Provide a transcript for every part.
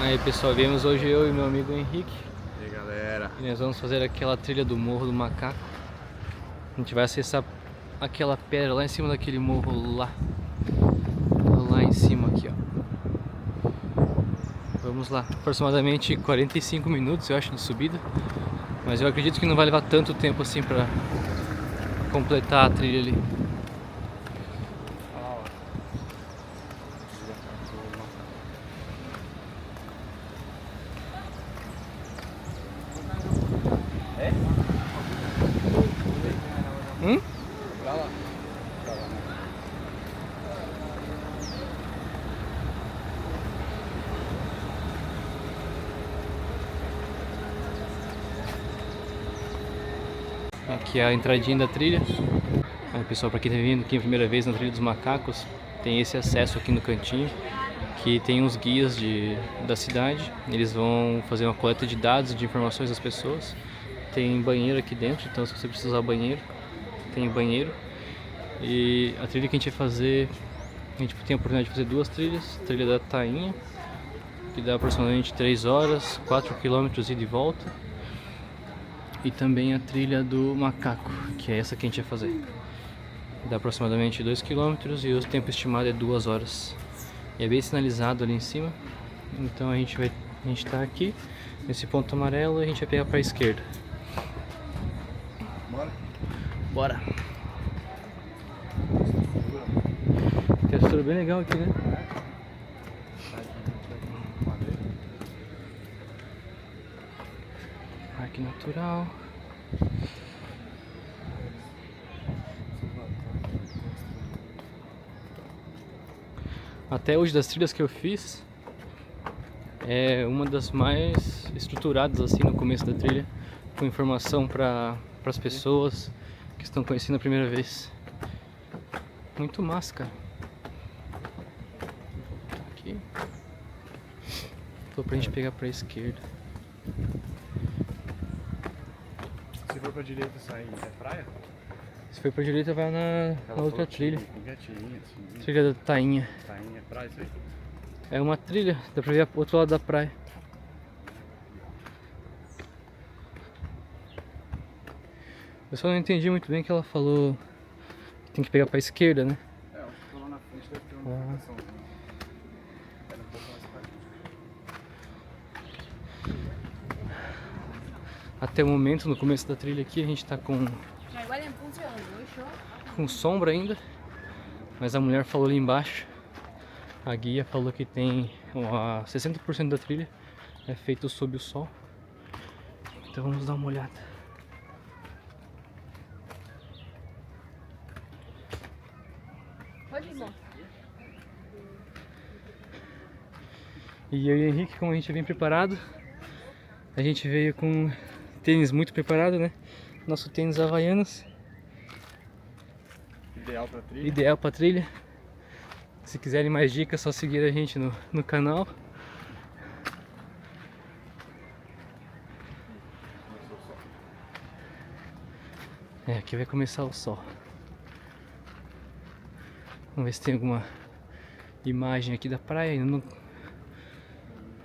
Aí pessoal, viemos hoje eu e meu amigo Henrique. E aí galera, E nós vamos fazer aquela trilha do Morro do Macaco. A gente vai acessar aquela pedra lá em cima daquele morro lá. Lá em cima aqui, ó. Vamos lá, aproximadamente 45 minutos eu acho de subida. Mas eu acredito que não vai levar tanto tempo assim pra completar a trilha ali. Hum? Aqui é a entradinha da trilha. Aí, pessoal, para quem está vindo aqui a primeira vez na Trilha dos Macacos, tem esse acesso aqui no cantinho, que tem uns guias da cidade. Eles vão fazer uma coleta de dados e de informações das pessoas. Tem banheiro aqui dentro, então se você precisar usar banheiro, tem banheiro. E a trilha que a gente vai fazer, a gente tem a oportunidade de fazer duas trilhas. A trilha da Tainha, que dá aproximadamente 3 horas, 4 km ida e volta. E também a trilha do Macaco, que é essa que a gente vai fazer. Dá aproximadamente 2 km e o tempo estimado é 2 horas. E é bem sinalizado ali em cima. Então a gente tá aqui, nesse ponto amarelo, e a gente vai pegar para a esquerda. bora? Bora! Tem uma estrutura bem legal aqui, né? Parque natural. Até hoje, das trilhas que eu fiz, é uma das mais estruturadas assim no começo da trilha, com informação para as pessoas que estão conhecendo a primeira vez. Muito massa, cara. Aqui. Tô pra gente pegar pra esquerda. Se for pra direita sair, é praia? Se for pra direita, vai na outra trilha. Assim. Trilha da Tainha. Tainha, é praia isso aí? É uma trilha, dá pra ver o outro lado da praia. Eu só não entendi muito bem que ela falou que tem que pegar pra esquerda, né? É, eu acho que lá na frente deve ter uma marcaçãozinha. Era um pouco mais perto. Até o momento, no começo da trilha aqui, a gente tá com sombra ainda. Mas a mulher falou ali embaixo, a guia falou que tem 60% da trilha é feito sob o sol. Então vamos dar uma olhada. Pode ir, bom. E eu e o Henrique, como a gente é bem preparado, a gente veio com tênis muito preparado, né? Nosso tênis Havaianas. Ideal pra trilha. Ideal pra trilha. Se quiserem mais dicas, é só seguir a gente no canal. É, aqui vai começar o sol. Vamos ver se tem alguma imagem aqui da praia. Ainda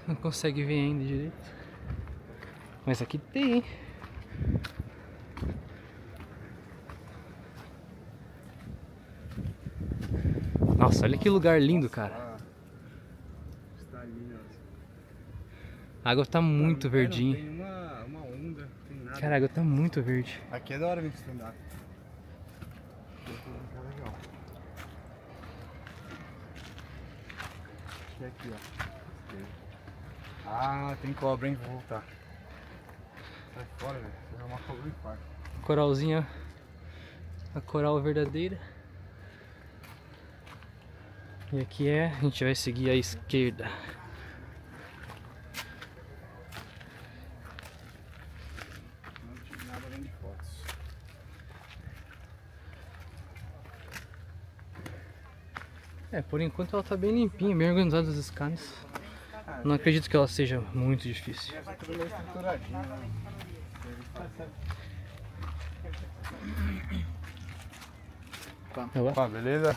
não consegue ver ainda direito. Mas aqui tem, hein? Nossa, olha que lugar lindo, cara. Está ali, A água tá muito verdinha. Não tem uma onda, não tem nada. Cara, a água tá muito verde. Aqui é da hora vir stand-up. Legal. Acho que é aqui, ó. Ah, tem cobra, hein? Vou voltar. Sai fora, velho. Você vai uma cobra e parte. Coralzinha, a coral verdadeira. E aqui a gente vai seguir à esquerda. Não tive nada além de fotos. É, por enquanto ela tá bem limpinha, bem organizada as escadas. Não acredito que ela seja muito difícil. Essa tudo meio estruturadinha. Tá. Beleza?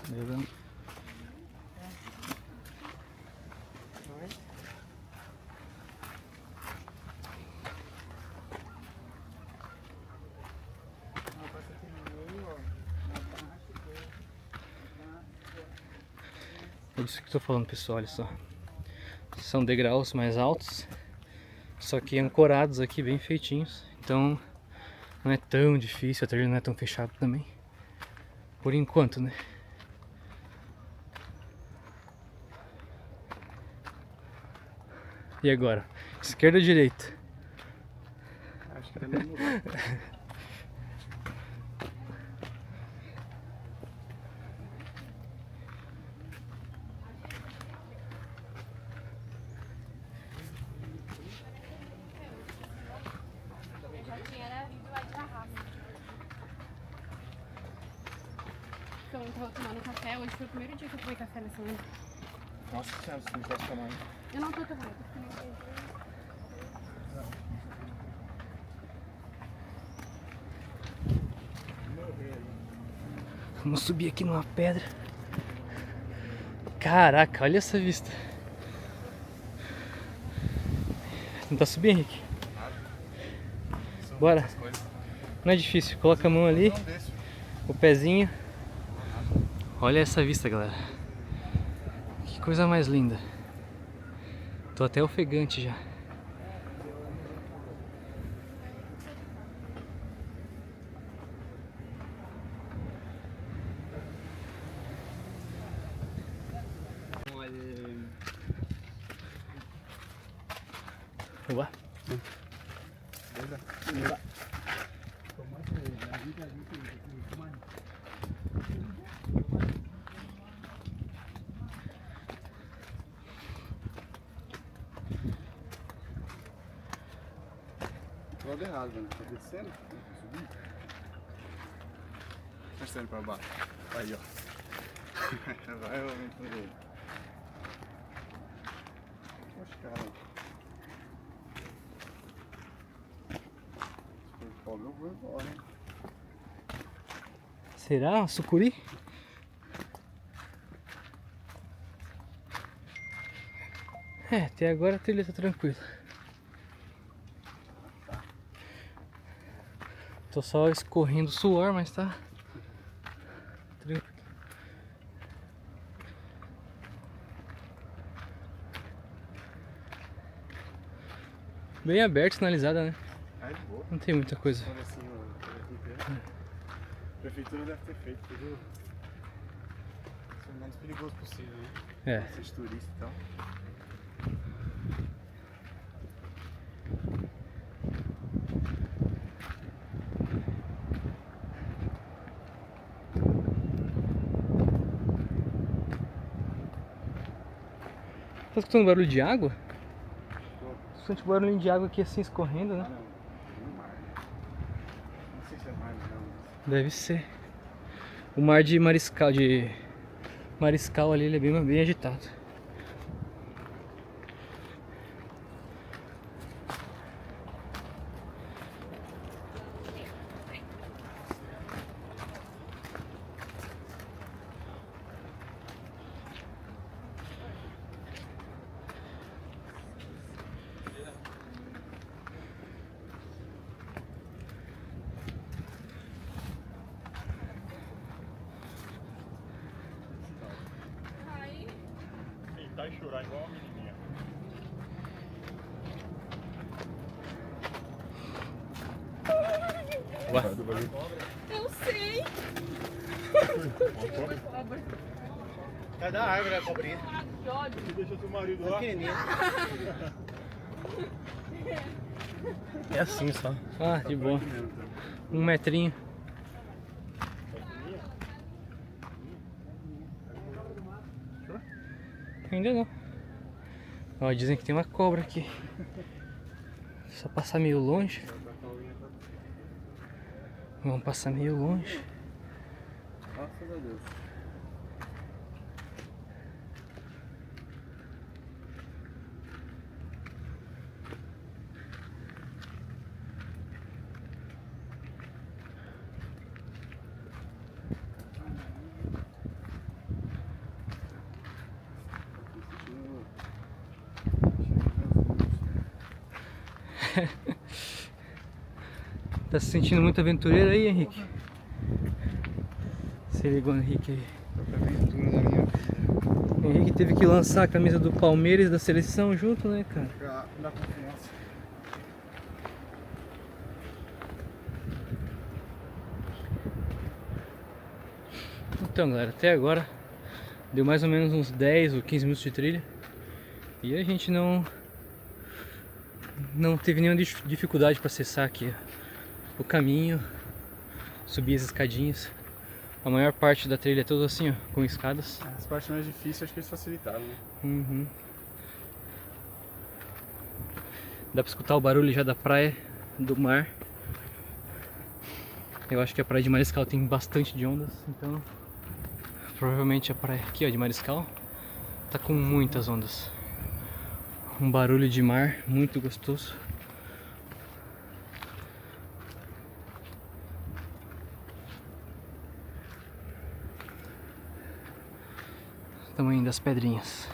É isso que eu tô falando, pessoal, olha só. São degraus mais altos, só que ancorados aqui, bem feitinhos. Então não é tão difícil, a trilha não é tão fechada também. Por enquanto, né? E agora? Esquerda ou direita? Acho que tá mesmo lugar. Então, eu tava tomando café, hoje foi o primeiro dia que eu tomei café nessa manhã. Nossa senhora, se não tivesse tomando. Eu não tô tomando, tô tomando. Vamos subir aqui numa pedra. Caraca, olha essa vista. Tentar subir, Henrique? Bora. Não é difícil, coloca a mão ali, o pezinho. Olha essa vista, galera. Que coisa mais linda. Tô até ofegante já. Ué. Tô lado errado, mano. Tá descendo? Tá subindo? Tá descendo pra baixo. Aí, ó. Vai aumentando ele. Poxa, cara. Se for pobre, eu vou embora, hein? Será? Uma sucuri? É, até agora a trilha tá tranquila. Tô só escorrendo suor, mas tá tranquilo. Bem aberto, sinalizada, né? É de boa. Não tem muita coisa. Olha assim, ó. A prefeitura deve ter feito tudo o menos perigoso possível, né? É. Esses turistas e tal. Tá escutando barulho de água? Bastante barulho de água aqui assim escorrendo, né? Ah, não. No mar, né? Não sei se é mar, não. Deve ser. O mar de Mariscal ali, ele é bem agitado. Tentar chorar igual a menininha. Eu sei! Cai da árvore a cobrinha. Que ódio! Você deixou seu marido lá? É assim só. Ah, de boa. 1 metrinho. Ainda não. Ó, dizem que tem uma cobra aqui. Só passar meio longe. Vamos passar meio longe. Graças a Deus. Tá se sentindo muito aventureiro aí, Henrique? Se ligou no Henrique aí. Foi a aventura da minha vida. Henrique Teve que lançar a camisa do Palmeiras da seleção junto, né, cara? Pra dar confiança. Então, galera, até agora deu mais ou menos uns 10 ou 15 minutos de trilha. E a gente não teve nenhuma dificuldade para acessar aqui o caminho, subir as escadinhas. A maior parte da trilha é toda assim, ó, com escadas. As partes mais difíceis acho que eles facilitaram, né? Uhum. Dá pra escutar o barulho já da praia, do mar. Eu acho que a praia de Mariscal tem bastante de ondas, então provavelmente a praia aqui, ó, de Mariscal tá com muitas ondas. Um barulho de mar muito gostoso. Tamanho das pedrinhas.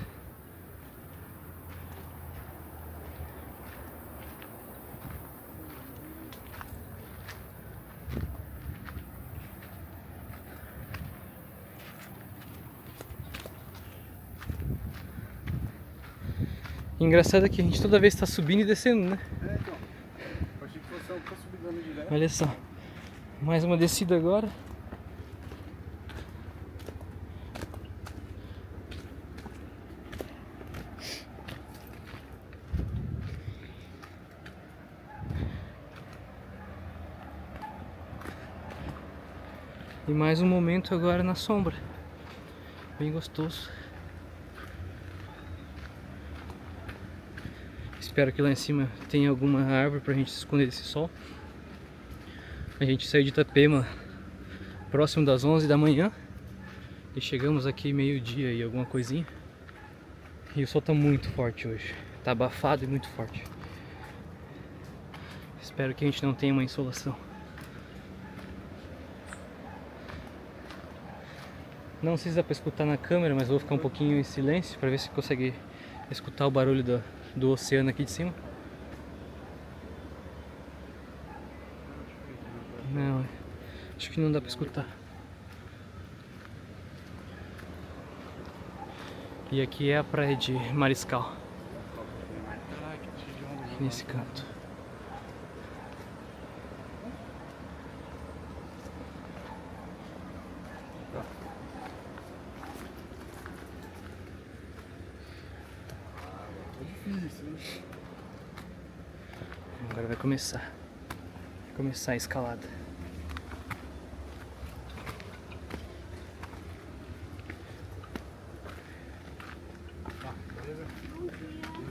Engraçado é que a gente toda vez está subindo e descendo, né? É, então. Eu achei que fosse uma subidona direto. Olha só, mais uma descida agora. E mais um momento agora na sombra. Bem gostoso. Espero que lá em cima tenha alguma árvore pra gente se esconder desse sol. A gente saiu de Itapema próximo das 11 da manhã e chegamos aqui meio-dia e alguma coisinha. E o sol tá muito forte hoje. Tá abafado e muito forte. Espero que a gente não tenha uma insolação. Não sei se dá pra escutar na câmera, mas vou ficar um pouquinho em silêncio pra ver se consegue escutar o barulho do oceano aqui de cima. Não, acho que não dá pra escutar. E aqui é a praia de Mariscal. Aqui nesse canto. Agora vai começar a escalada.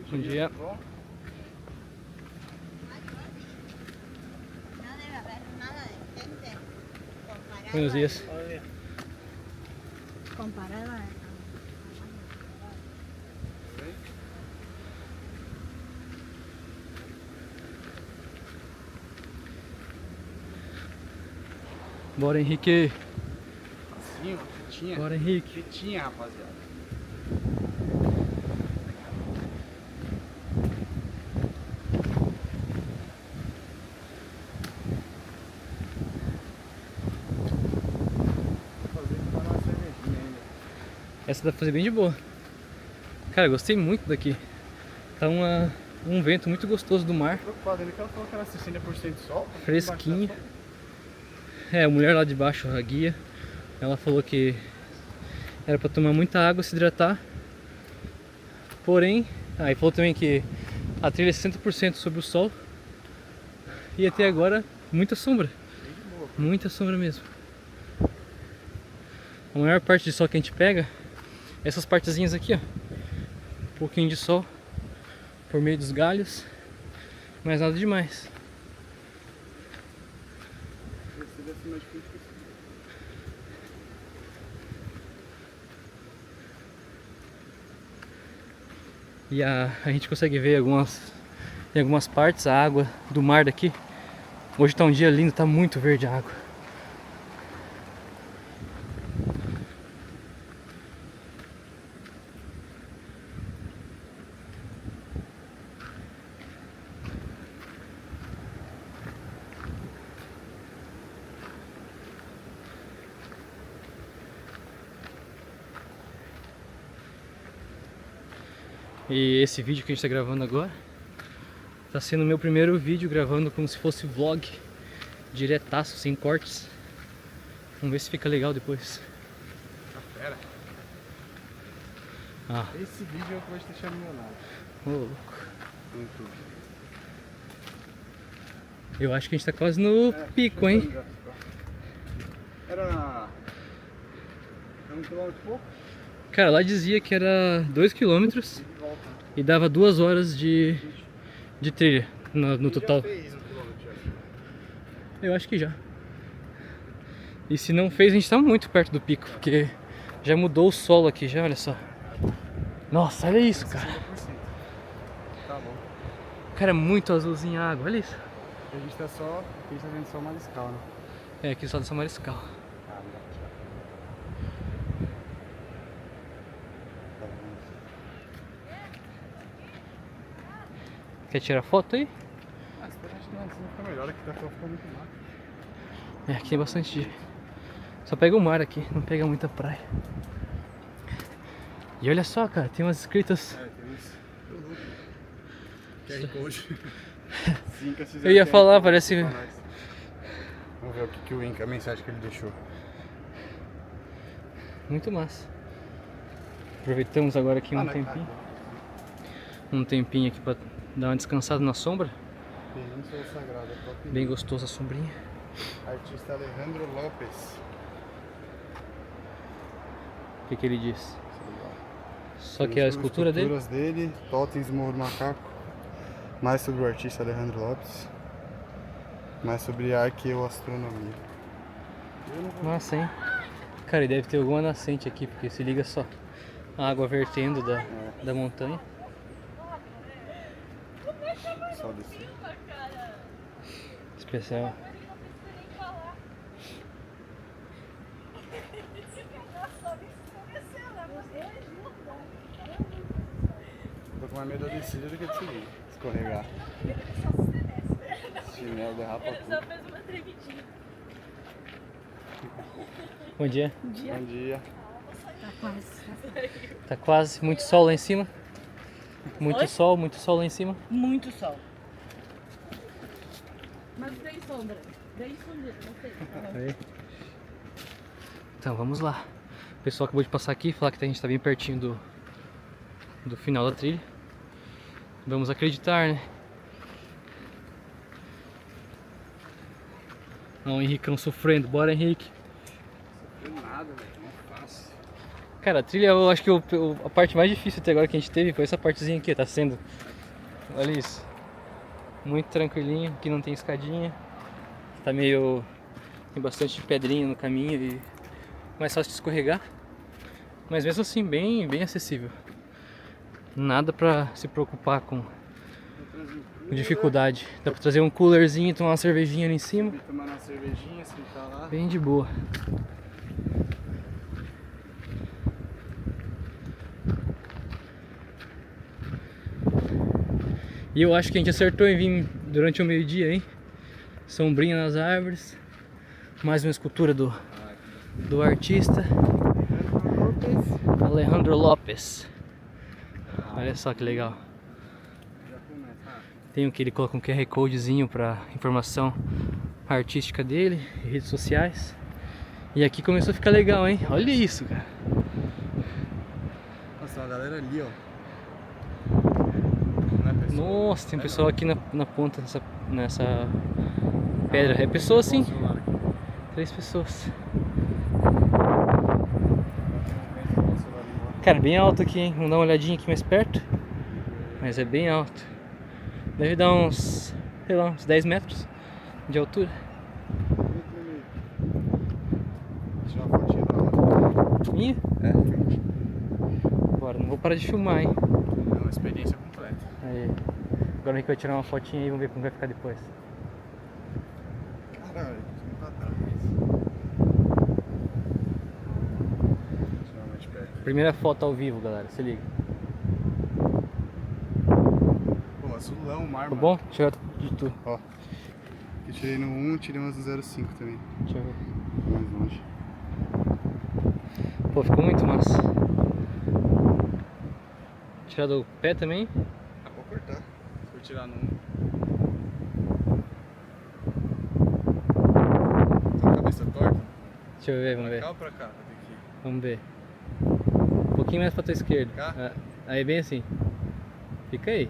Bom dia. Buenos dias. Comparado a... Bora, Henrique. Assim, ó, fitinha. Bora, Henrique. Fitinha, rapaziada. Essa dá pra fazer bem de boa. Cara, gostei muito daqui. Tá um vento muito gostoso do mar. Preocupado, ele falou que era 60% sol. Fresquinho. É, a mulher lá de baixo, a guia, ela falou que era pra tomar muita água, se hidratar. Porém, aí falou também que a trilha é 60% sob o sol. E até agora, muita sombra. Muita sombra mesmo. A maior parte de sol que a gente pega, essas partezinhas aqui, ó. Um pouquinho de sol por meio dos galhos, mas nada demais. E a gente consegue ver em algumas partes a água do mar daqui. Hoje tá um dia lindo, tá muito verde a água. E esse vídeo que a gente tá gravando agora tá sendo o meu primeiro vídeo gravando como se fosse vlog, diretaço, sem cortes. Vamos ver se fica legal depois. Tá fera. Ah, Esse vídeo eu vou deixar no meu lado. ô louco. No YouTube. Eu acho que a gente tá quase no pico, hein? Era 1 km e pouco? Cara, lá dizia que era 2 km E de volta. e dava 2 horas de trilha no total. Já fez 1 km já. Eu acho que já. E se não fez, a gente tá muito perto do pico, porque já mudou o solo aqui já, olha só. Nossa, olha isso, cara. 50%. Tá bom. Cara, é muito azulzinho a água, olha isso. A gente tá só. Aqui a gente tá vendo só o Mariscal, né? É, aqui só do São Mariscal. Ah, não dá pra tirar. Tá bom. Quer tirar foto aí? Ah, se for acho que não, assim fica melhor. Aqui tá pra ficar muito mal. É, aqui tem bastante. Só pega o mar aqui, não pega muita praia. E olha só, cara, tem umas escritas. É, tem uns. QR Code. Eu ia falar, parece. Vamos ver o que o Inca, a mensagem que ele deixou. Muito massa. Aproveitamos agora aqui um tempinho aqui pra dar uma descansada na sombra. Península Sagrada, top. Bem gostosa a sombrinha. Artista Alejandro Lopes. O que ele diz? Só que a escultura dele? Esculturas dele, totens do Morro do Macaco. Mais sobre o artista Alejandro Lopes. Mais sobre arqueoastronomia. Massa, hein? Cara, e deve ter alguma nascente aqui, porque se liga só. A água vertendo da montanha. Só descer. Especial. Tô com mais medo da descida do que de subir. Escorregar. Chinelo derrapa tudo. Só fez uma tremidinha. Bom dia. Bom dia. Tá quase. Tá quase. Muito sol lá em cima. Muito sol lá em cima. Muito sol. Mas tem sombra. Bem escondido, não sei. Aí. Então vamos lá. O pessoal acabou de passar aqui, falar que a gente tá bem pertinho do final da trilha. Vamos acreditar, né? Olha o Henricão sofrendo. Bora, Henrique. Não nada, velho. Não faço. Cara, a trilha, eu acho que a parte mais difícil até agora que a gente teve foi essa partezinha aqui, tá sendo. Olha isso. Muito tranquilinho, aqui não tem escadinha. Tá meio... tem bastante pedrinha no caminho e mais fácil de escorregar. Mas mesmo assim, bem acessível. Nada pra se preocupar com dificuldade. Dá pra trazer um coolerzinho, tomar uma cervejinha ali em cima. Tomar uma cervejinha, sentar lá. Bem de boa. E eu acho que a gente acertou em vir durante o meio-dia, hein? Sombrinha nas árvores. Mais uma escultura do artista Alejandro Lopes. Olha só que legal. Tem o que ele coloca um QR Codezinho para informação artística dele, redes sociais. E aqui começou a ficar legal, hein? Olha isso, cara. Nossa, a galera ali, ó. Nossa, tem um pessoal aqui na ponta nessa pedra. É pessoa sim. 3 pessoas. Cara, bem alto aqui, hein? Vamos dar uma olhadinha aqui mais perto. Mas é bem alto. Deve dar uns, sei lá, uns 10 metros de altura. Tirar uma fotinha da hora. Minha? É. Bora, não vou parar de filmar, hein? É uma experiência completa. Aí. Agora a gente vai tirar uma fotinha aí e vamos ver como vai ficar depois. Caralho, não tá atrás. Tirar mais perto. Primeira foto ao vivo, galera, se liga. Pô, azulão o mar, Tá mano. bom? Deixa eu de tu. Ó. Eu tirei no 1, tirei umas no 0,5 também. Deixa eu ver. Mais longe. Pô, ficou muito massa. tirar do pé também? Dá pra cortar. Se eu tirar num. Tá com a cabeça torta? Deixa eu ver, vamos ver. Cá ou pra cá? Vai ter que ir. Vamos ver. Um pouquinho mais pra tua esquerda. Cá? Ah, aí bem assim. Fica aí.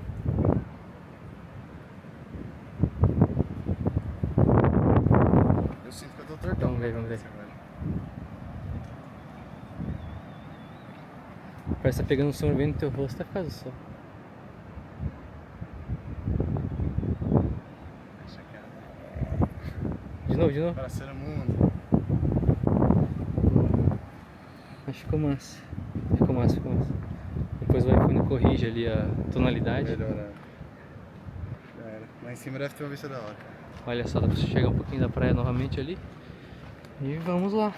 Eu sinto que eu tô tortão. Vamos ver. Parece que tá pegando sombra bem no teu rosto, tá por causa do sol. Deixa quieto. De novo. Abraçando o mundo. Acho que ficou massa. Ficou massa. Depois o iPhone corrige ali a tonalidade. Melhorado. Já era. Lá em cima deve ter uma vista da hora. Olha só, dá pra você chegar um pouquinho da praia novamente ali. E vamos lá.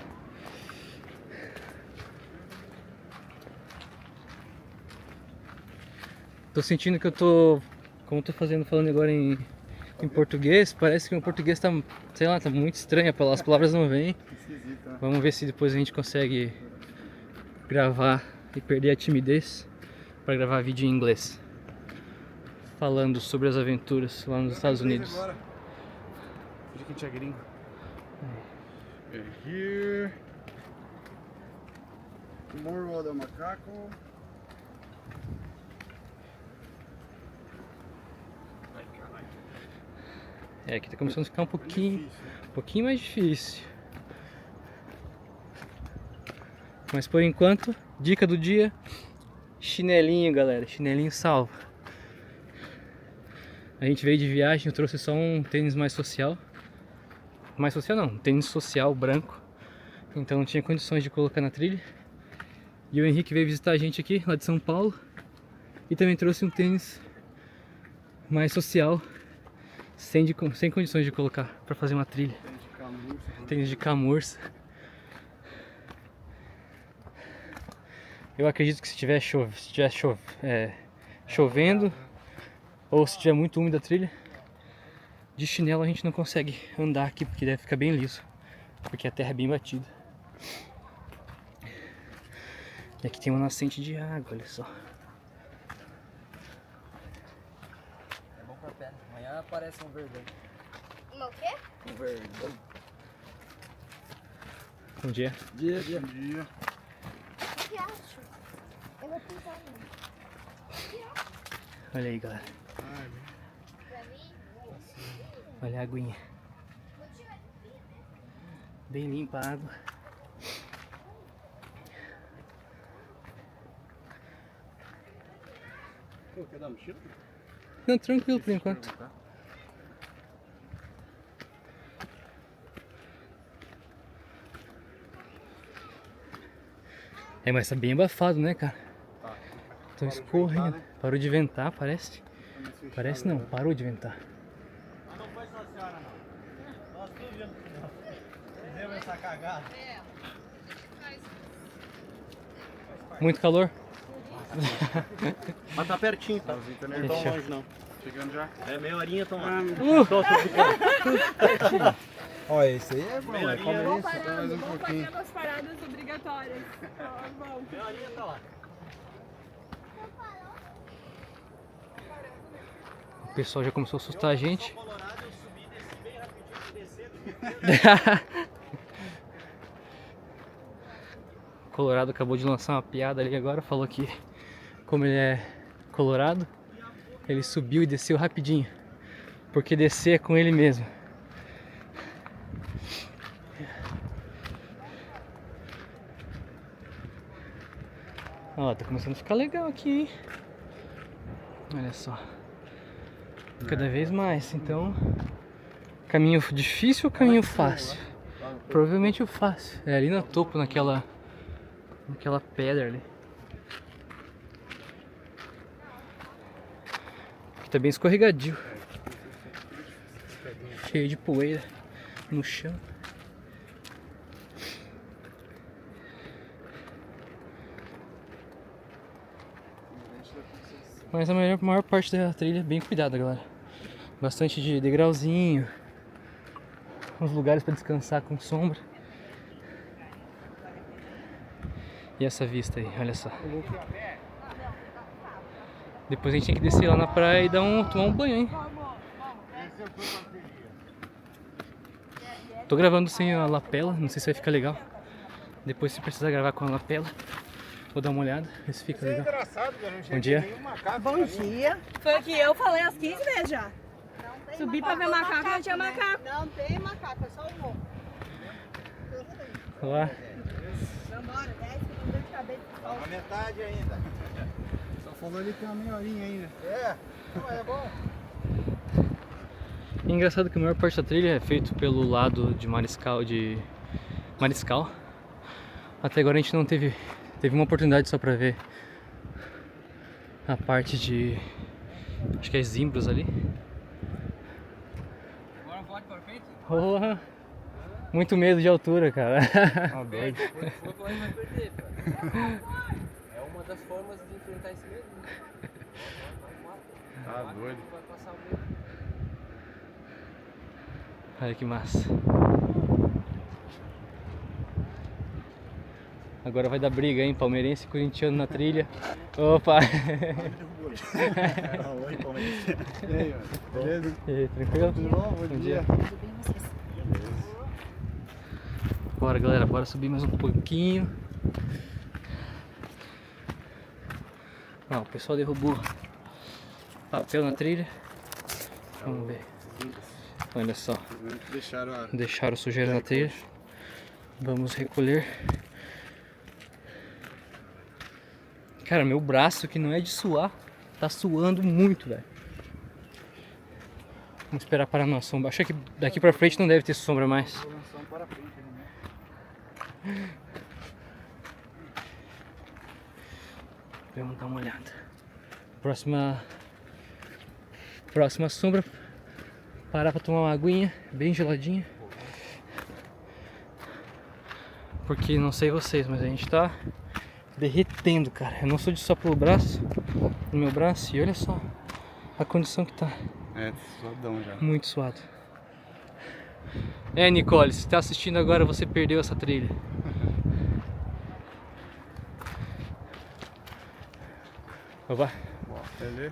Tô sentindo que eu tô, como eu tô falando agora em português, parece que o português tá, sei lá, tá muito estranho, as palavras não vêm. Esquisito, né? Vamos ver se depois a gente consegue gravar e perder a timidez para gravar vídeo em inglês. Falando sobre as aventuras lá nos Estados Unidos. Agora. Finge que a gente é gringo. We're here. Morro do Macaco. É, aqui tá começando a ficar um pouquinho mais difícil. Mas por enquanto, dica do dia, chinelinho, galera, chinelinho salva. A gente veio de viagem, eu trouxe só um tênis mais social. Mais social não, um tênis social branco. Então não tinha condições de colocar na trilha. E o Henrique veio visitar a gente aqui, lá de São Paulo. E também trouxe um tênis mais social, sem condições de colocar para fazer uma trilha. Tênis de camurça. Eu acredito que se tiver chovendo ou se tiver muito úmida a trilha, de chinelo a gente não consegue andar aqui porque deve ficar bem liso, porque a terra é bem batida. E aqui tem uma nascente de água, olha só. É bom pra perna. Amanhã aparece um verdão. O quê? Um verdão. Bom dia. Dia. Dia. O que acho? Eu vou pintar ali. Olha aí, galera. Ai, Pra mim? Olha a aguinha. Bem limpa a água. quer dar mochila? Não, tranquilo por enquanto. É, mas tá bem abafado, né, cara? Tá. Tô escorrendo. né? Parou de ventar, parece. Parece não, parou de ventar. Mas não foi só a senhora, não. Nós tudo vimos que não. Fizemos essa cagada. Muito calor? Mas tá pertinho, tá? Tá Não tão Fechou. longe, não. Chegando já. É meia horinha, tão lá. Olha, esse aí é bom, Meia come horinha. isso, só mais um pouquinho. as paradas obrigatórias. Bom. Meia horinha tá lá. O pessoal já começou a assustar a gente. Colorado, eu subi, desci bem rapidinho, descendo. O Colorado acabou de lançar uma piada ali agora, falou que como ele é colorado, ele subiu e desceu rapidinho, porque descer é com ele mesmo. Ó, tá começando a ficar legal aqui, hein? Olha só. Cada vez mais, então... Caminho difícil ou caminho fácil? Provavelmente o fácil. É ali no topo, naquela pedra ali. Aqui tá bem escorregadio. Cheio de poeira no chão. Mas a maior parte da trilha é bem cuidada, galera. Bastante de degrauzinho. Uns lugares para descansar com sombra. E essa vista aí, olha só. Depois a gente tem que descer lá na praia e tomar um banho, hein? Tô gravando sem a lapela, não sei se vai ficar legal. Depois se precisar gravar com a lapela, vou dar uma olhada, ver se fica legal. Bom dia. Bom dia. Foi o que eu falei às 15 vezes já. Subi pra ver macaco, não tinha macaco. Não tem macaco, é só o morro. Olá. Vambora, 10 km de cabelo. Na metade ainda. Só falou ali que tem uma meia horinha ainda. É, não, é bom. É engraçado que a maior parte da trilha é feito pelo lado de Mariscal, Até agora a gente não teve uma oportunidade só pra ver a parte de, acho que é Zimbros ali. Agora pode para frente? Porra, muito medo de altura, cara. Tá doido. Vou falar que vai perder, cara. É uma das formas de enfrentar esse medo. Né? Tá doido. Vai passar o medo. Olha que massa. Agora vai dar briga, hein? Palmeirense e corintiano na trilha. Opa! Oi, Palmeiras. E aí, mano? Beleza? E aí, tranquilo? Tudo bom? Bom dia. Tudo bem, vocês? Bora, galera, bora subir mais um pouquinho. Ó, o pessoal derrubou papel na trilha. Vamos ver. Olha só, deixaram sujeira na trilha. Vamos recolher. Cara, meu braço, que não é de suar, tá suando muito, velho. Vamos esperar parar na sombra. Acho que daqui pra frente não deve ter sombra mais. Vamos dar uma olhada. Próxima sombra. Parar pra tomar uma aguinha bem geladinha. Porque não sei vocês, mas a gente tá derretendo, cara. Eu não sou de só pelo braço, no meu braço, e olha só a condição que tá. É, suadão já. Muito suado. É, Nicole, se tá assistindo agora, você perdeu essa trilha. Opa. Beleza?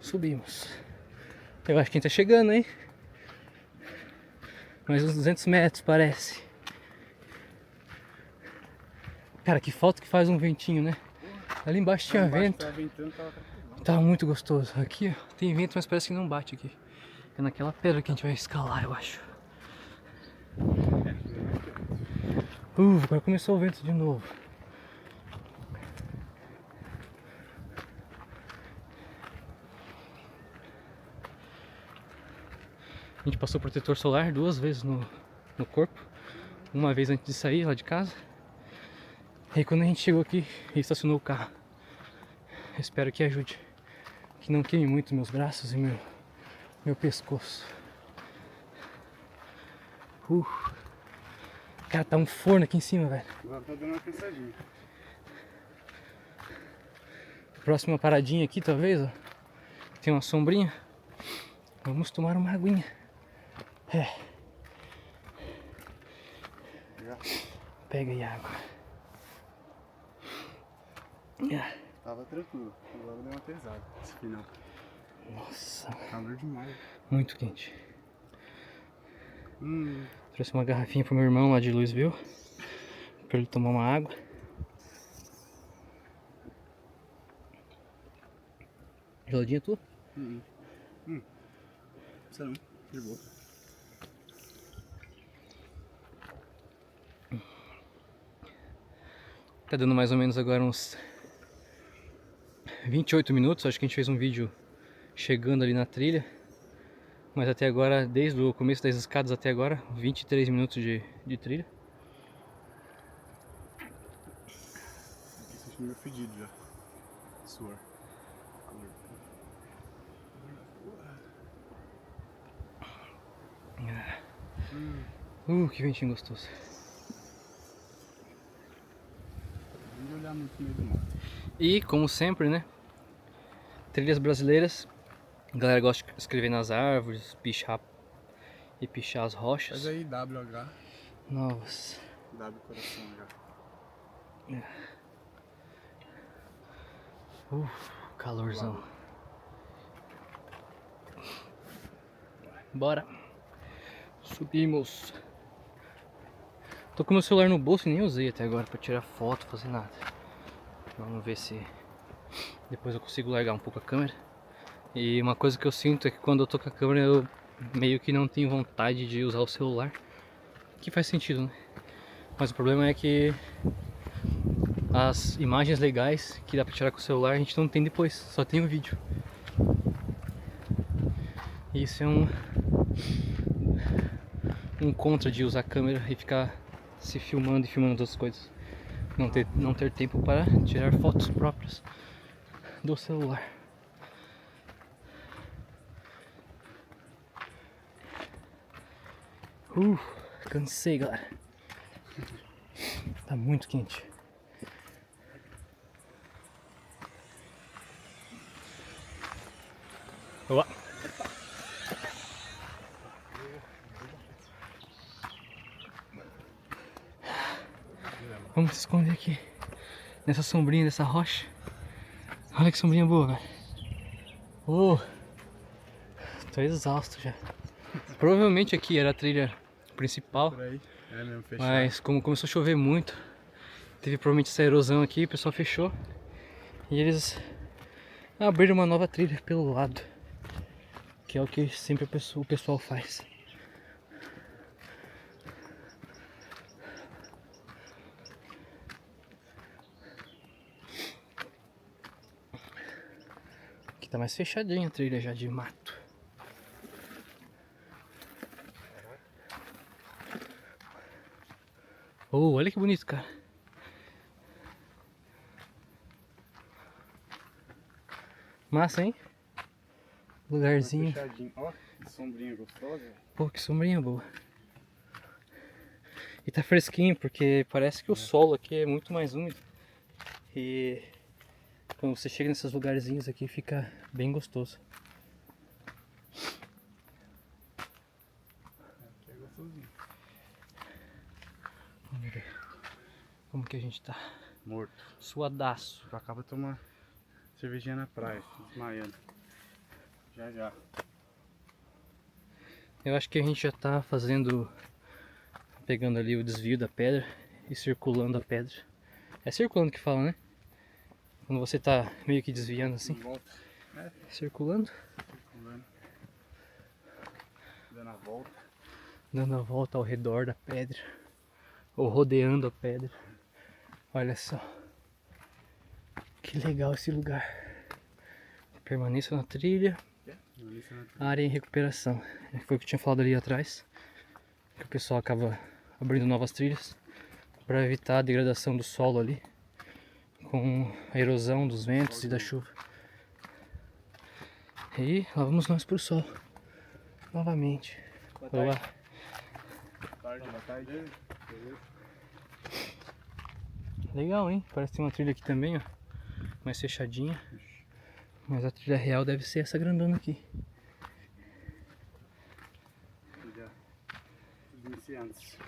Subimos. Eu acho que a gente tá chegando, hein? Mais uns 200 metros, parece. Cara, que falta que faz um ventinho, né? Ali embaixo tinha vento. Tava muito gostoso. Aqui, ó, tem vento, mas parece que não bate aqui. É naquela pedra que a gente vai escalar, eu acho. Agora começou o vento de novo. A gente passou protetor solar 2 vezes no corpo. Uma vez antes de sair lá de casa. E aí quando a gente chegou aqui, ele estacionou o carro. Eu espero que ajude. Que não queime muito meus braços e meu pescoço. Cara, tá um forno aqui em cima, velho. Agora tá dando uma cansadinha. Próxima paradinha aqui, talvez, ó. Tem uma sombrinha. Vamos tomar uma aguinha. Pega aí a água. Tava tranquilo, agora deu uma pesada esse final. Nossa, Calor demais. muito quente. Trouxe uma garrafinha pro meu irmão lá de Louisville, pra ele tomar uma água. Geladinha tua? Precisa não, de boa. Tá dando mais ou menos agora uns 28 minutos. Acho que a gente fez um vídeo chegando ali na trilha. Mas até agora, desde o começo das escadas até agora, 23 minutos de trilha. Aqui sentindo meu fedido já. Suor. Calor. Que ventinho gostoso. Não olhar muito no meio do mato. E, como sempre, né? Trilhas brasileiras. A galera gosta de escrever nas árvores, pichar as rochas. Faz aí WH. Novas. W coração já. Calorzão. Bora. Subimos. Tô com meu celular no bolso e nem usei até agora pra tirar foto, fazer nada. Vamos ver se depois eu consigo largar um pouco a câmera. E uma coisa que eu sinto é que quando eu tô com a câmera eu meio que não tenho vontade de usar o celular. Que faz sentido, né? Mas o problema é que as imagens legais que dá pra tirar com o celular a gente não tem depois, só tem o vídeo. E isso é um contra de usar a câmera e ficar se filmando e filmando outras coisas. Não ter tempo para tirar fotos próprias do celular. Cansei, galera. Tá muito quente. Opa. Vamos se esconder aqui nessa sombrinha dessa rocha. Olha que sombrinha boa, velho. Tô exausto já. Provavelmente aqui era a trilha principal. Por aí. É mesmo, fechado. Mas como começou a chover muito, teve provavelmente essa erosão aqui, o pessoal fechou. E eles abriram uma nova trilha pelo lado. Que é o que sempre o pessoal faz. Aqui tá mais fechadinha a trilha já de mato. Olha que bonito, cara. Massa, hein? Lugarzinho. Fechadinho. Ó, que sombrinha gostosa. Pô, que sombrinha boa. E tá fresquinho, porque parece que o solo aqui é muito mais úmido. E quando você chega nesses lugarzinhos aqui, fica bem gostoso. Aqui é gostosinho. Vamos ver como que a gente tá. Morto. Suadaço. Tu acaba de tomar cervejinha na praia, desmaiando. Já. Eu acho que a gente já tá pegando ali o desvio da pedra e circulando a pedra. É circulando que fala, né? Quando você tá meio que desviando assim. Volta. Circulando. Circulando. Dando a volta. Dando a volta ao redor da pedra. Ou rodeando a pedra. Olha só. Que legal esse lugar. Permaneça na trilha. Área em recuperação. Foi o que eu tinha falado ali atrás. Que o pessoal acaba abrindo novas trilhas para evitar a degradação do solo ali, com a erosão dos ventos e da chuva. E lá vamos nós pro sol novamente. Boa tarde. Legal, hein? Parece que tem uma trilha aqui também, ó, mais fechadinha. Mas a trilha real deve ser essa grandona aqui. Os iniciantes.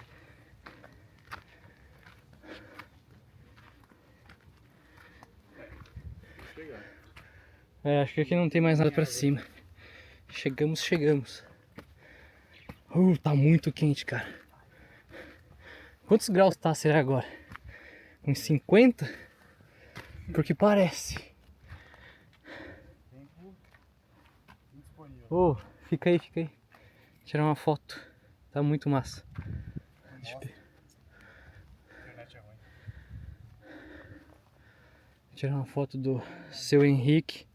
Acho que aqui não tem mais nada pra cima. Chegamos. Tá muito quente, cara. Quantos graus tá, será agora? Uns 50? Porque parece. Fica aí. Tirar uma foto. Tá muito massa. Deixa eu ver. Internet é ruim. Tirar uma foto do seu Henrique.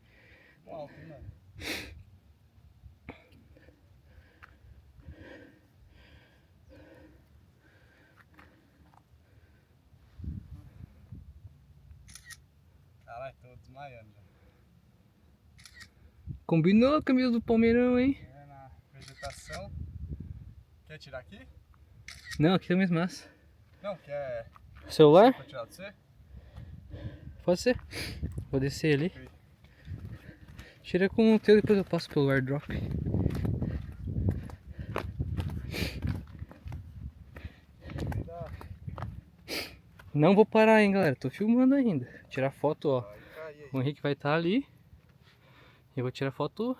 Caralho, tô desmaiando já. Combinou a camisa do Palmeirão, hein? Na vegetação. Quer tirar aqui? Não, aqui é mais massa. Não, quer Celular? pra tirar de você? Pode ser. Vou descer ali. Tira com o teu, depois eu passo pelo airdrop. Não vou parar, hein, galera. Tô filmando ainda. Tirar foto, ó. O Henrique vai estar ali. Eu vou tirar foto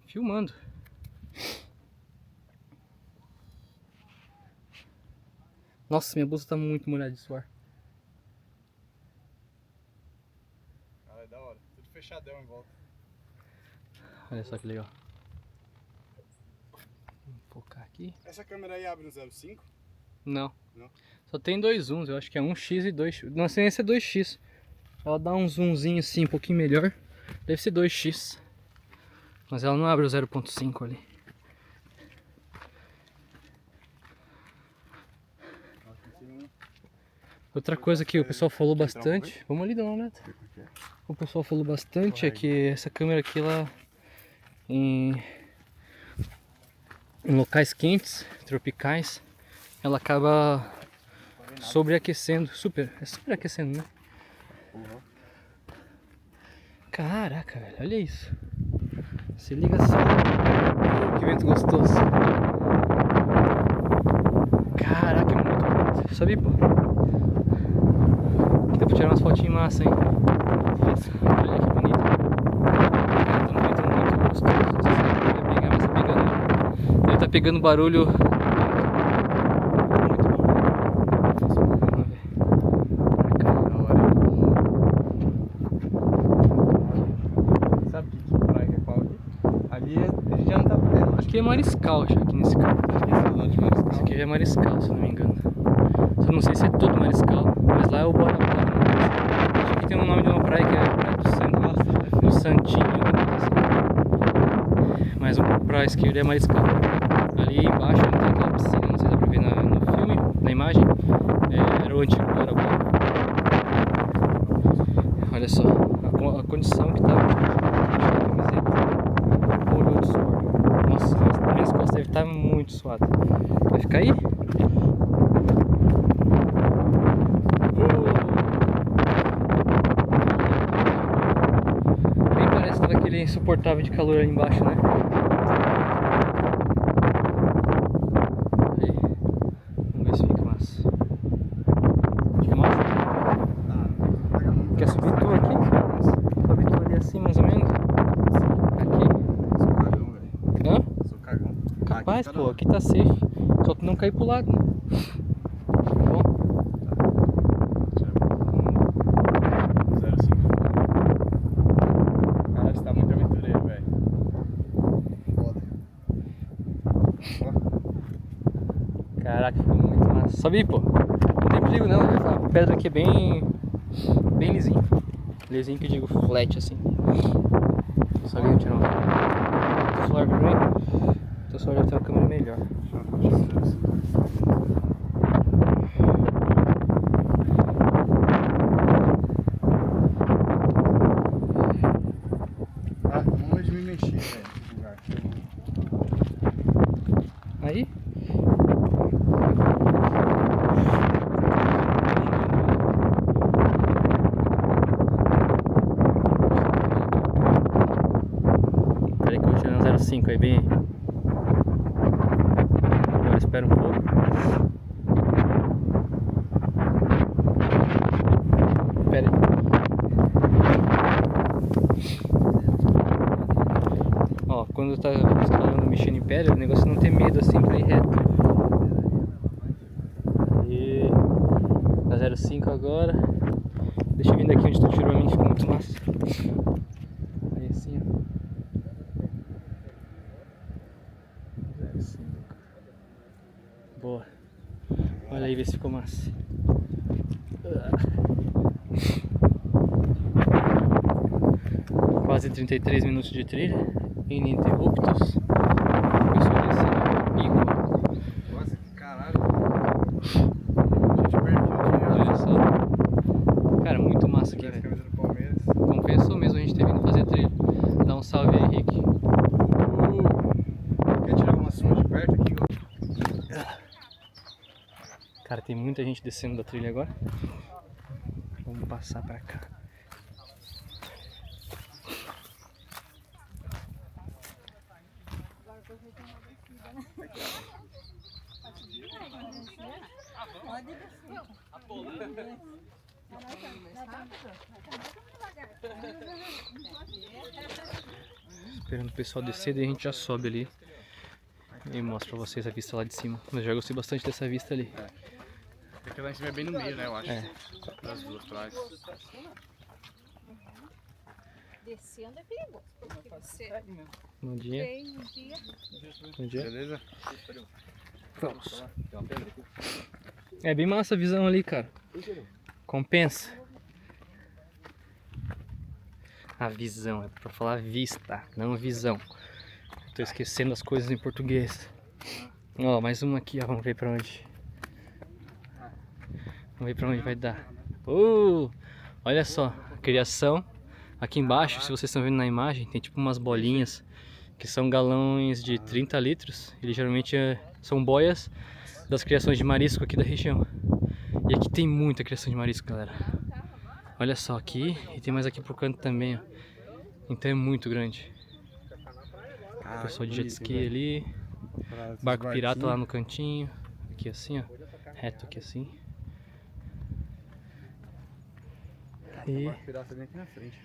filmando. Nossa, minha blusa tá muito molhada de suor. Cara, é da hora. Tudo fechadão em volta. Olha só que legal. Vou focar aqui. Essa câmera aí abre no 05? Não. Não? Só tem dois zooms, eu acho que é 1x e 2x. Não sei se é 2x. Ela dá um zoomzinho assim, um pouquinho melhor. Deve ser 2x. Mas ela não abre o 0.5 ali. Outra coisa que o pessoal falou bastante. Vamos ali dar uma olhada. O pessoal falou bastante é que essa câmera aqui, ela em locais quentes, tropicais, ela acaba sobreaquecendo, superaquecendo, né? Caraca, velho, olha isso. Se liga só. Que vento gostoso. Caraca, é muito bonito. Sobe, pô. Aqui dá pra tirar umas fotinhas massa, hein? Olha que bonito. Vento muito gostoso. Não sei se vai pegar, mas tá pegando. Ele tá pegando barulho. Aqui é Mariscal já, aqui nesse carro. Esse aqui já é Mariscal, se eu não me engano. Eu não sei se é todo Mariscal, mas lá é o Bora Bora. Acho que tem o nome de uma praia que é a Praia do Santinho. Mas pra esquerda é Mariscal. Ali embaixo tem aquela piscina, não sei se dá pra ver no filme, na imagem. Era o antigo Bora Bora. Olha só, a condição que tava. Olho de suor. Nossa, minhas costas devem estar muito suadas. Vai ficar aí? Nem parece que aquele insuportável de calor ali embaixo, né? Aí. Vamos ver se fica massa. Fica massa? Quer subir tu aqui? Subir tu ali assim, mais ou menos? Hã? Sou cagão. Capaz, pô, aqui tá safe. Só tu não cair pro lado, né? Tá bom? 05. Cara, você tá muito aventureiro, velho. Foda. Caraca, ficou muito massa. Sobe aí, pô. Não tem perigo não, a pedra aqui é bem lisinho. Lisinho que eu digo flat assim. Sobe aí, tirar uma. O celular pra mim? O celular deve ter uma câmera melhor. Ah, tô com medo de me mexer, velho. Aí? Peraí que eu vou tirar um 05 aí bem. Agora espera um pouco. Pera aí. Ó, quando tá escalando, mexendo em pedra, o negócio não ter medo assim pra ir reto. E a 05 agora. Deixa eu vir daqui onde tu tirou a mim, ficou muito massa. Aí assim, ó. 05. Boa. Olha aí, vê se ficou massa. Quase 33 minutos de trilha, ininterruptos. Pessoal descendo o pico. Nossa, que caralho. Gente, perfil, Olha só. Cara, muito massa aqui, velho. camisa do Palmeiras. Compensou mesmo a gente ter vindo fazer trilha. Dá um salve aí, Henrique. Quer tirar uma sombra de perto aqui, ó. Cara, tem muita gente descendo da trilha agora. Vamos passar pra cá. Esperando o pessoal descer, daí a gente já sobe ali e mostra pra vocês a vista lá de cima. Mas já gostei bastante dessa vista ali. Porque lá em cima é bem no meio, né, eu acho. É. Das duas praias. Descendo é perigoso. Porque você Bom dia. tem um dia. Bom dia. Beleza? Vamos. É bem massa a visão ali, cara. Compensa. A visão, é pra falar vista, não visão. Tô esquecendo as coisas em português. Ó, mais uma aqui, ó. Vamos ver pra onde. Vamos ver pra onde vai dar. Olha só, a criação. Aqui embaixo, se vocês estão vendo na imagem, tem tipo umas bolinhas que são galões de 30 litros. Ele geralmente são boias das criações de marisco aqui da região. E aqui tem muita criação de marisco, galera. Olha só aqui, e tem mais aqui pro canto também, ó. Então é muito grande. O pessoal de jet ski ali. Barco pirata lá no cantinho. Aqui assim, ó. Reto aqui assim. E Barco pirata bem aqui na frente.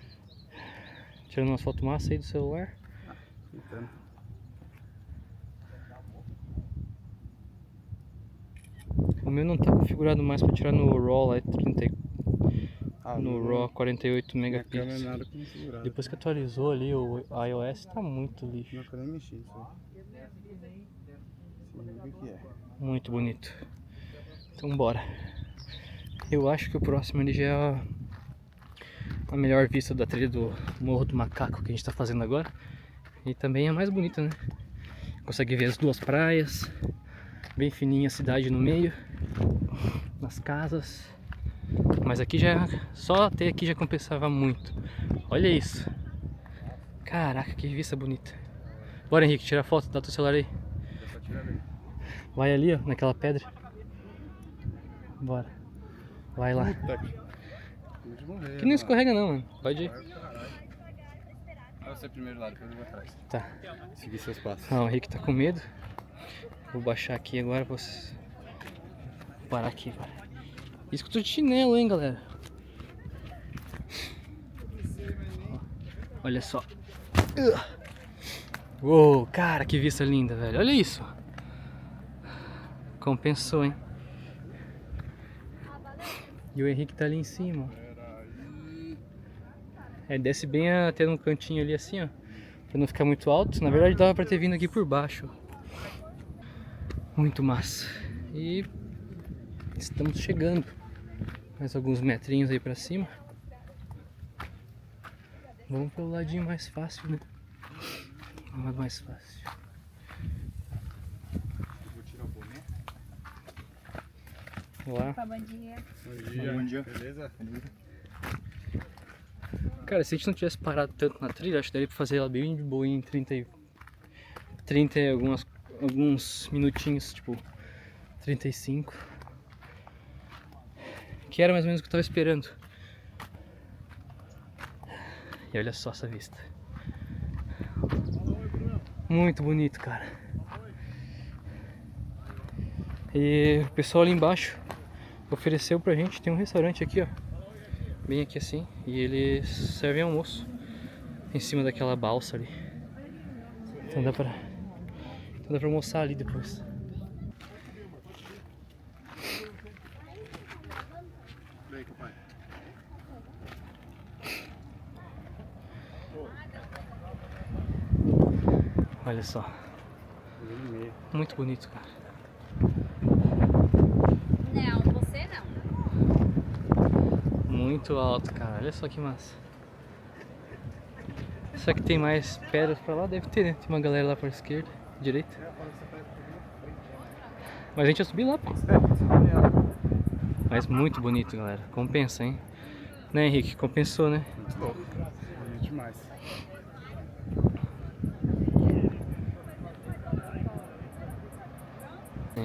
tirando umas fotos massa aí do celular. Então. O meu não tá configurado mais pra tirar no RAW lá, 30, no RAW 48 megapixels. Nada configurado. Depois que atualizou ali o iOS, tá muito lixo. Não, eu nem mexi isso aí. Sim, o que é. Muito bonito. Então bora. Eu acho que o próximo ele já é a melhor vista da trilha do Morro do Macaco que a gente tá fazendo agora. E também é mais bonita, né? Consegue ver as duas praias. Bem fininha a cidade no meio. Nas casas. Mas aqui já, só até aqui já compensava muito. Olha isso. Caraca, que vista bonita. Bora, Henrique, tira a foto, dá teu celular aí. Vai ali, ó, naquela pedra. Bora. Vai lá. Que não escorrega não, mano. Pode ir. Vai você primeiro lá, depois eu vou atrás. Tá. Seguir seus passos. Não, o Henrique tá com medo. Vou baixar aqui agora. Vou parar aqui agora. Isso que eu tô de chinelo, hein, galera. Olha só. Uou, cara, que vista linda, velho. Olha isso. Compensou, hein. E o Henrique tá ali em cima. É, desce bem até num cantinho ali assim, ó. Pra não ficar muito alto. Na verdade dava pra ter vindo aqui por baixo. Muito massa. E estamos chegando. Mais alguns metrinhos aí pra cima. Vamos pelo ladinho mais fácil, né? O lado mais fácil. Vou tirar o boné. Lá. Com a bandinha. Bom dia. Beleza? Cara, se a gente não tivesse parado tanto na trilha, acho que daria pra fazer ela bem de boa em 30 e alguns minutinhos, tipo 35. Que era mais ou menos o que eu tava esperando. E olha só essa vista. Muito bonito, cara. E o pessoal ali embaixo ofereceu pra gente, tem um restaurante aqui, ó. Bem aqui assim, e eles servem almoço em cima daquela balsa ali. Então dá pra almoçar ali depois. Olha só. Muito bonito, cara. Não, você não. Muito alto, cara. Olha só que massa. Será que tem mais pedras pra lá? Deve ter, né? Tem uma galera lá pra esquerda, direita. Mas a gente ia subir lá, pô. Mas muito bonito, galera. Compensa, hein? Né, Henrique? Compensou, né? Muito louco. Bonito demais.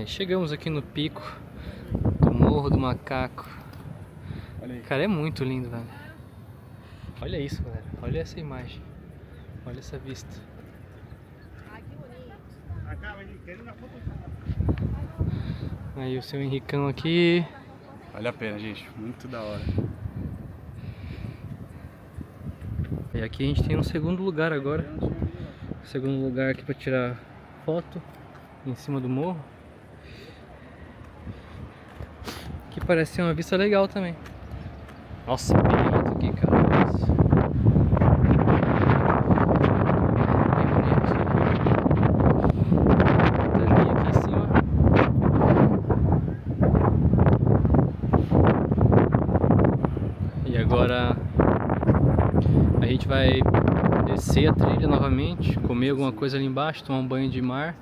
Chegamos aqui no pico do Morro do Macaco. Olha aí. Cara, é muito lindo, velho. Olha isso, galera. Olha essa imagem. Olha essa vista. Aí o seu Henricão aqui. Vale a pena, gente. Muito da hora. E aqui a gente tem um segundo lugar agora. Segundo lugar aqui pra tirar foto em cima do morro. Que parece ser uma vista legal também. Nossa, bem alto aqui, cara. Nossa. Bem bonito. Dali aqui em cima. E agora a gente vai descer a trilha novamente, comer alguma coisa ali embaixo, tomar um banho de mar